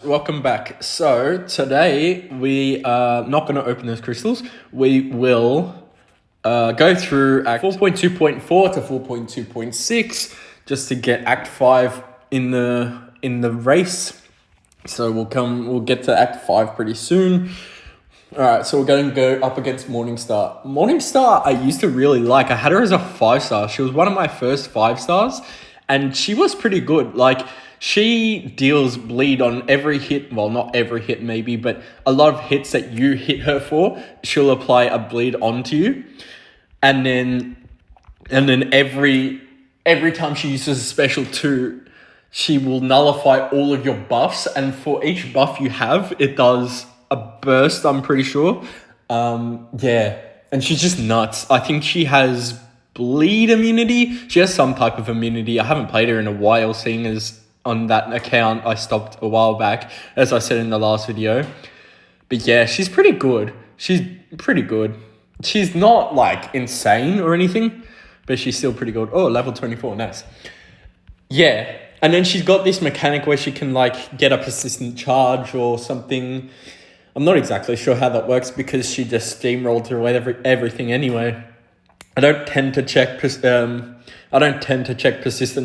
Welcome back. So today we are not going to open those crystals. We will go through Act 4.2.4 to 4.2.6 just to get Act 5 in the race. So we'll get to Act 5 pretty soon. All right, so we're going to go up against Morningstar. Morningstar, I used to really like. I had her as a 5-star. She was one of my first 5-stars, and she was pretty good. Like, she deals bleed on every hit. Well, not every hit, maybe, but a lot of hits that you hit her for, she'll apply a bleed onto you, and then every time she uses a special 2, she will nullify all of your buffs, and for each buff you have, it does a burst, I'm pretty sure. Yeah, and she's just nuts. I think she has bleed immunity. She has some type of immunity. I haven't played her in a while, seeing as on that account I stopped a while back, as I said in the last video. But yeah, she's pretty good. She's pretty good. She's not like insane or anything, but she's still pretty good. Oh, level 24, nice. Yeah, and then she's got this mechanic where she can like get a persistent charge or something. I'm not exactly sure how that works because she just steamrolled through everything anyway. I don't tend to check persistent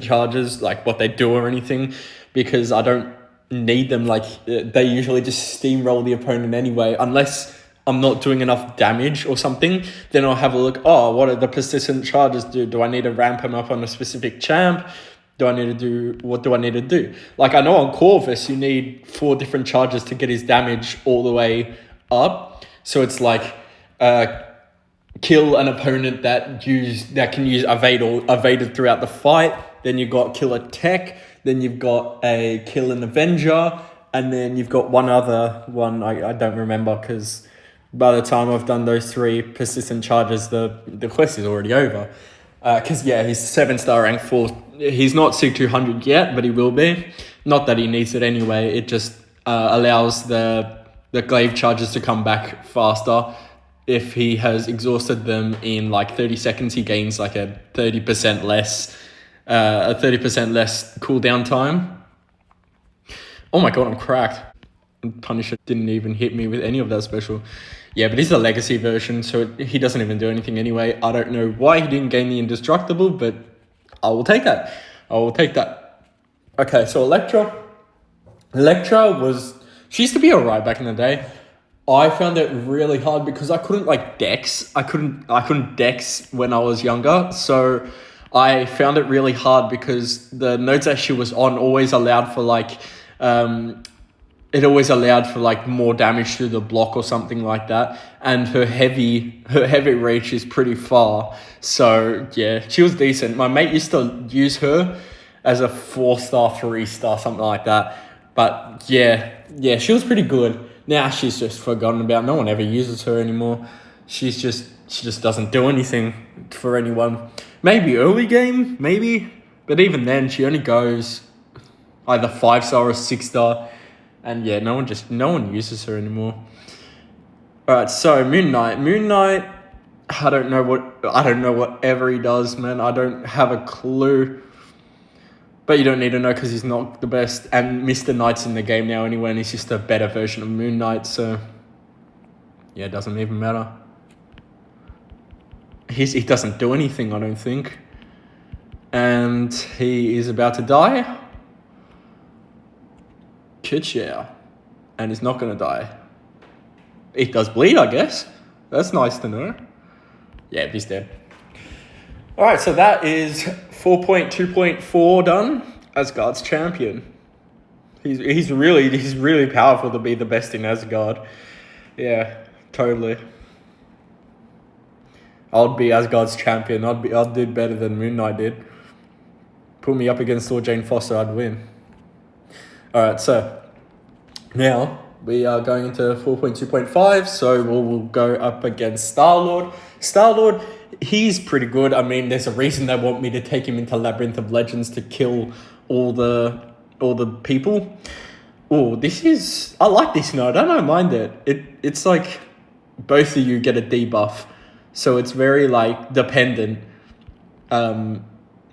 charges, like what they do or anything, because I don't need them. Like, they usually just steamroll the opponent anyway, unless I'm not doing enough damage or something. Then I'll have a look. Oh, what do the persistent charges do? Do I need to ramp him up on a specific champ? What do I need to do? Like, I know on Corvus you need 4 different charges to get his damage all the way up. So it's like kill an opponent that can use evaded throughout the fight. Then you've got kill a tech. Then you've got a kill an Avenger, and then you've got one other one I don't remember, because by the time I've done those 3 persistent charges, the quest is already over. Because yeah, he's 7-star rank 4. He's not C200 yet, but he will be. Not that he needs it anyway. It just allows the glaive charges to come back faster. If he has exhausted them in like 30 seconds, he gains like a 30% less cooldown time. Oh my god, I'm cracked. Punisher didn't even hit me with any of that special. Yeah, but he's a legacy version, so he doesn't even do anything anyway. I don't know why he didn't gain the indestructible, but I will take that. Okay, so Electra she used to be alright back in the day. I found it really hard because I couldn't like dex. I couldn't dex when I was younger, so I found it really hard because the nodes that she was on always allowed for like more damage through the block or something like that, and her heavy reach is pretty far. So yeah, she was decent. My mate used to use her as a 4-star, 3-star, something like that. But yeah, she was pretty good. Now she's just forgotten about. No one ever uses her anymore. She just doesn't do anything for anyone. Maybe early game, maybe, but even then she only goes either 5-star or 6-star. And yeah, no one uses her anymore. Alright, so Moon Knight, I don't know whatever he does, man. I don't have a clue. But you don't need to know because he's not the best. And Mr. Knight's in the game now anyway, and he's just a better version of Moon Knight, so yeah, it doesn't even matter. He doesn't do anything, I don't think. And he is about to die. Kitschau. And he's not going to die. He does bleed, I guess. That's nice to know. Yeah, he's dead. Alright, so that is 4.2.4 done. Asgard's champion. He's really powerful to be the best in Asgard. Yeah, totally. I'd be Asgard's champion. I'd do better than Moon Knight did. Put me up against Thor Jane Foster, I'd win. Alright, so now we are going into 4.2.5, so we'll go up against Star-Lord. Star-Lord, he's pretty good. I mean, there's a reason they want me to take him into Labyrinth of Legends to kill all the people. Oh, I like this node. I don't mind it. It's like both of you get a debuff, so it's very like dependent.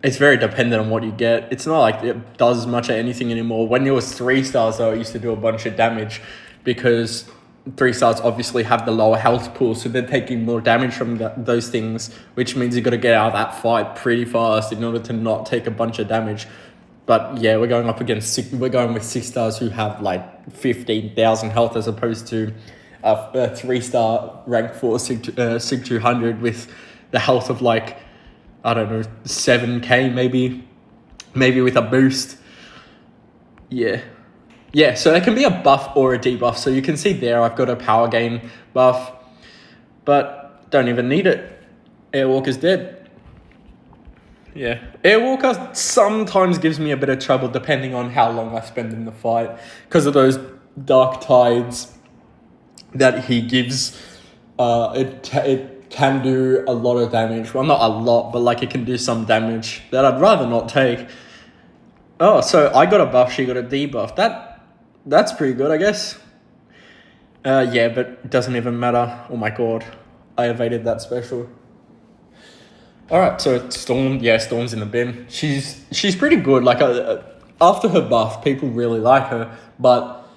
it's very dependent on what you get. It's not like it does much of anything anymore. When it was 3 stars, though, it used to do a bunch of damage because 3 stars obviously have the lower health pool, so they're taking more damage from those things, which means you got to get out of that fight pretty fast in order to not take a bunch of damage. But yeah, we're going with 6 stars who have like 15,000 health as opposed to a 3 star rank 4 Sig 200 with the health of like, I don't know, 7k maybe with a boost. Yeah. Yeah, so it can be a buff or a debuff. So you can see there I've got a power gain buff, but don't even need it. Airwalker's dead. Yeah. Airwalker sometimes gives me a bit of trouble depending on how long I spend in the fight because of those dark tides that he gives. It can do a lot of damage. Well, not a lot, but like it can do some damage that I'd rather not take. Oh, so I got a buff, she got a debuff. That's pretty good, I guess. Yeah, but it doesn't even matter. Oh my god, I evaded that special. Alright, so Storm, yeah, Storm's in the bin. She's pretty good. Like, after her buff, people really like her, but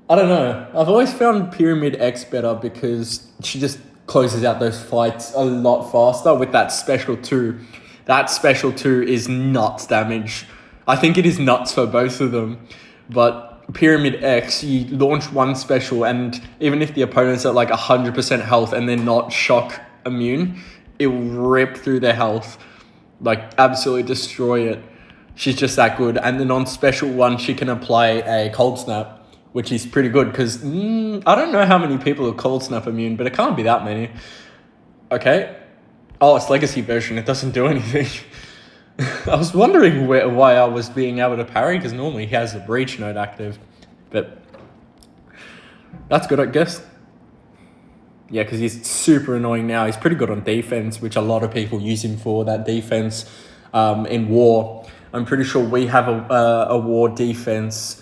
I don't know. I've always found Pyramid X better because she just closes out those fights a lot faster with that special 2. That special 2 is nuts damage. I think it is nuts for both of them. But Pyramid X, you launch one special and even if the opponent's at like 100% health and they're not shock immune, it will rip through their health. Like absolutely destroy it. She's just that good. And then on special 1, she can apply a cold snap, which is pretty good because I don't know how many people are cold snap immune, but it can't be that many. Okay. Oh, it's legacy version. It doesn't do anything. I was wondering why I was being able to parry because normally he has the breach node active, but that's good, I guess. Yeah, because he's super annoying now. He's pretty good on defense, which a lot of people use him for, that defense in war. I'm pretty sure we have a war defense.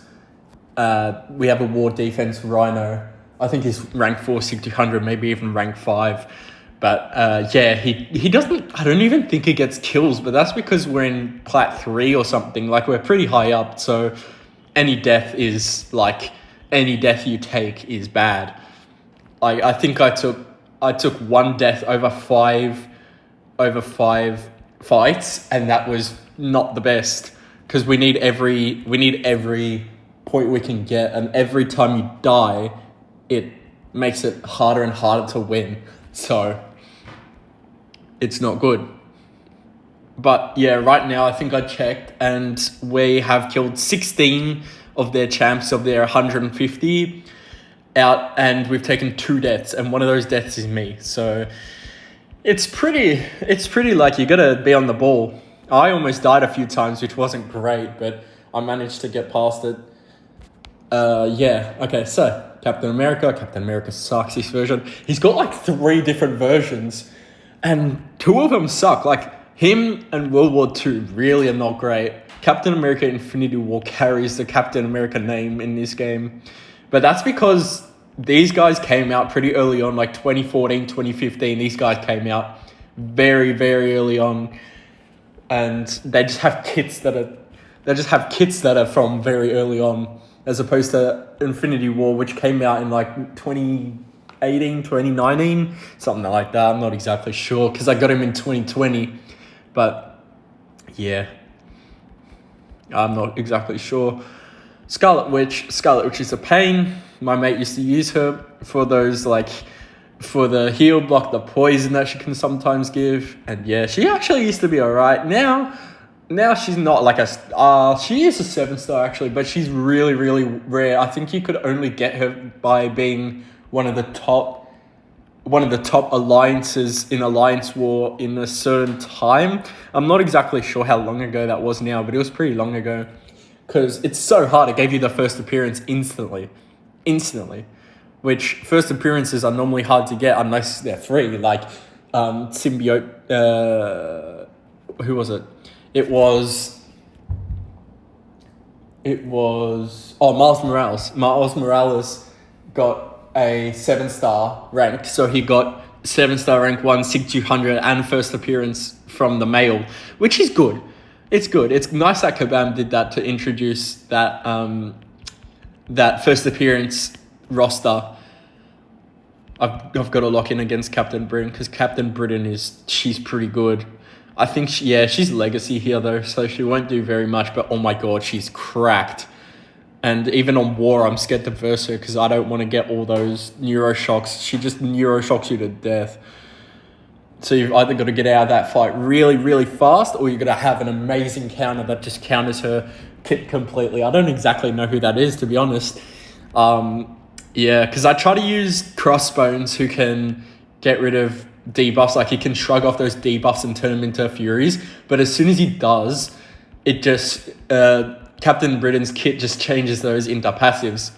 We have a war defense Rhino. I think he's rank 4, 600, maybe even rank 5. But yeah, he doesn't, I don't even think he gets kills, but that's because we're in Plat 3 or something. Like, we're pretty high up, so any death you take is bad. I think I took one death over five fights, and that was not the best because we need every point we can get, and every time you die, it makes it harder and harder to win. So it's not good. But yeah, right now I think I checked, and we have killed 16 of their champs of their 150 out, and we've taken 2 deaths, and one of those deaths is me. So it's pretty like you gotta be on the ball. I almost died a few times, which wasn't great, but I managed to get past it. Yeah, okay, so Captain America sucks this version. He's got like 3 different versions, and 2 of them suck. Like, him and World War II really are not great. Captain America Infinity War carries the Captain America name in this game. But that's because these guys came out pretty early on, like 2014, 2015. These guys came out very, very early on. And they just have kits that are from very early on, as opposed to Infinity War, which came out in like 2018, 2019, something like that. I'm not exactly sure because I got him in 2020. But yeah, I'm not exactly sure. Scarlet Witch is a pain. My mate used to use her for those, like, for the heal block, the poison that she can sometimes give. And yeah, she actually used to be alright. Now she's not like she is a 7-star actually, but she's really, really rare. I think you could only get her by being one of the top alliances in Alliance War in a certain time. I'm not exactly sure how long ago that was now, but it was pretty long ago. Because it's so hard, it gave you the first appearance instantly. Which first appearances are normally hard to get unless they're free. Like, Symbiote, who was it? It was Miles Morales. Miles Morales got a 7-star rank, so he got 7-star rank 1, Sig 200, and first appearance from the mail, which is good. It's good. It's nice that Kabam did that to introduce that first appearance roster. I've got to lock in against Captain Britain because Captain Britain she's pretty good. I think she's legacy here though, so she won't do very much. But oh my god, she's cracked. And even on War, I'm scared to verse her because I don't want to get all those neuroshocks. She just neuroshocks you to death. So you've either got to get out of that fight really, really fast, or you're going to have an amazing counter that just counters her kit completely. I don't exactly know who that is, to be honest. Because I try to use Crossbones, who can get rid of debuffs. Like, he can shrug off those debuffs and turn them into Furies. But as soon as he does, it just... Captain Britain's kit just changes those into passives.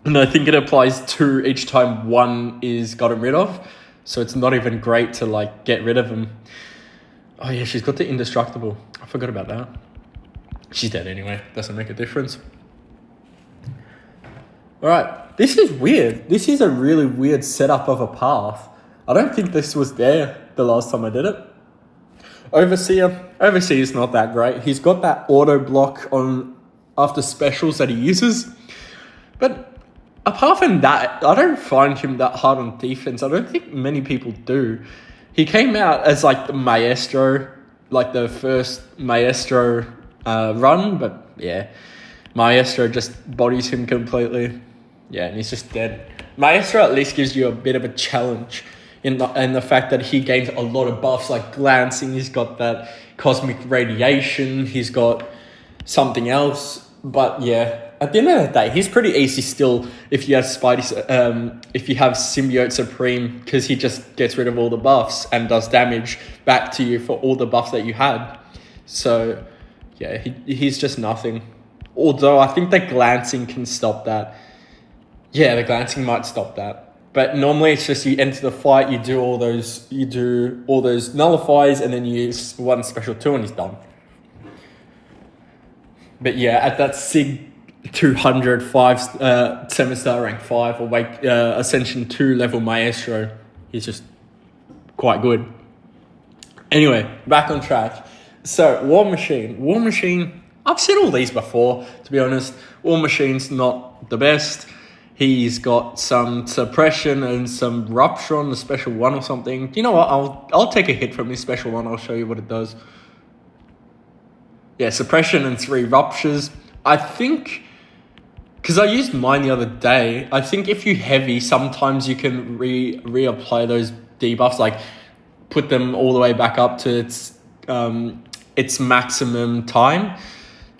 And I think it applies 2 each time 1 is gotten rid of. So it's not even great to, like, get rid of them. Oh, yeah, she's got the Indestructible. I forgot about that. She's dead anyway. Doesn't make a difference. Alright, this is weird. This is a really weird setup of a path. I don't think this was there the last time I did it. Overseer's not that great. He's got that auto block on after specials that he uses. But apart from that, I don't find him that hard on defense. I don't think many people do. He came out as like the Maestro, like the first Maestro run, but yeah, Maestro just bodies him completely. Yeah, and he's just dead. Maestro at least gives you a bit of a challenge in the fact that he gains a lot of buffs, like glancing. He's got that cosmic radiation. He's got something else. But yeah, at the end of the day, he's pretty easy still if you have if you have Symbiote Supreme, because he just gets rid of all the buffs and does damage back to you for all the buffs that you had. So yeah, he's just nothing. Although I think that glancing can stop that. Yeah, the glancing might stop that. But normally it's just you enter the fight, you do all those nullifies, and then you use 1 special 2 and he's done. But yeah, at that Sig 200 7-star rank 5 or Ascension 2 level Maestro, he's just quite good. Anyway, back on track. So War Machine, I've seen all these before, to be honest. War Machine's not the best. He's got some suppression and some rupture on the special 1 or something. You know what? I'll take a hit from his special 1. I'll show you what it does. Yeah, suppression and 3 ruptures. I think, because I used mine the other day, I think if you heavy, sometimes you can reapply those debuffs, like put them all the way back up to its maximum time.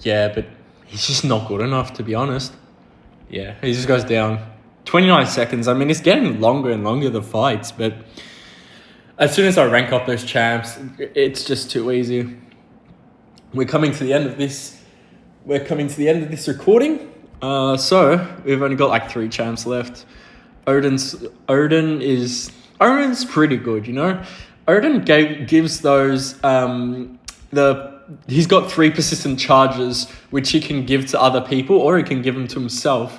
Yeah, but he's just not good enough, to be honest. Yeah, he just goes down. 29 seconds. I mean, it's getting longer and longer, the fights, but as soon as I rank up those champs, it's just too easy. We're coming to the end of this recording. So we've only got like 3 champs left. Odin's pretty good, you know. Odin gives those he's got 3 persistent charges which he can give to other people, or he can give them to himself,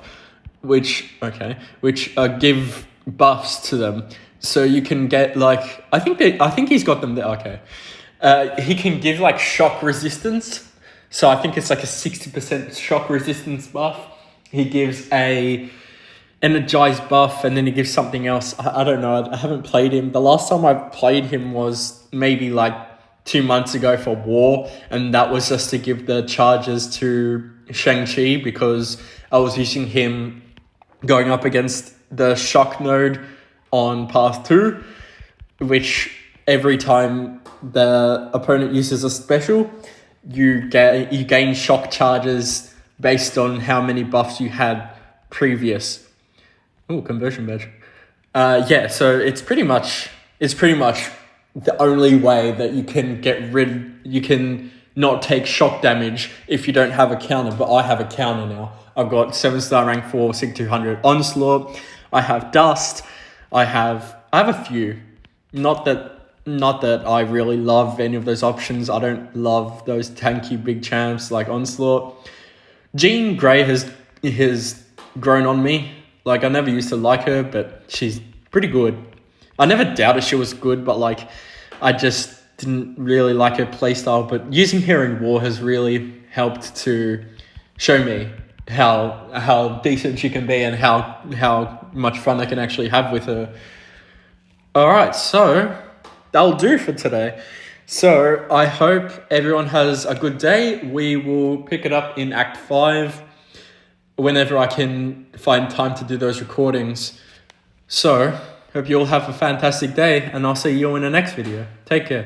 which give buffs to them. So you can get like I think he's got them there. Okay, he can give like shock resistance. So I think it's like a 60% shock resistance buff. He gives a energized buff, and then he gives something else. I don't know. I haven't played him. The last time I played him was maybe like 2 months ago for War, and that was just to give the charges to Shang-Chi, because I was using him going up against the shock node on path 2, which every time the opponent uses a special, you gain shock charges based on how many buffs you had previous. Oh, conversion badge. Yeah, so it's pretty much the only way that you can not take shock damage if you don't have a counter. But I have a counter now. I've got 7-star rank 4 Sig 200 Onslaught. I have Dust. I have a few. Not that I really love any of those options. I don't love those tanky big champs like Onslaught. Jean Grey has grown on me. Like, I never used to like her, but she's pretty good. I never doubted she was good, but like, I just didn't really like her playstyle, but using her in war has really helped to show me how decent she can be and how much fun I can actually have with her. Alright, so that'll do for today. So I hope everyone has a good day. We will pick it up in Act 5 whenever I can find time to do those recordings. So, hope you all have a fantastic day, and I'll see you in the next video. Take care.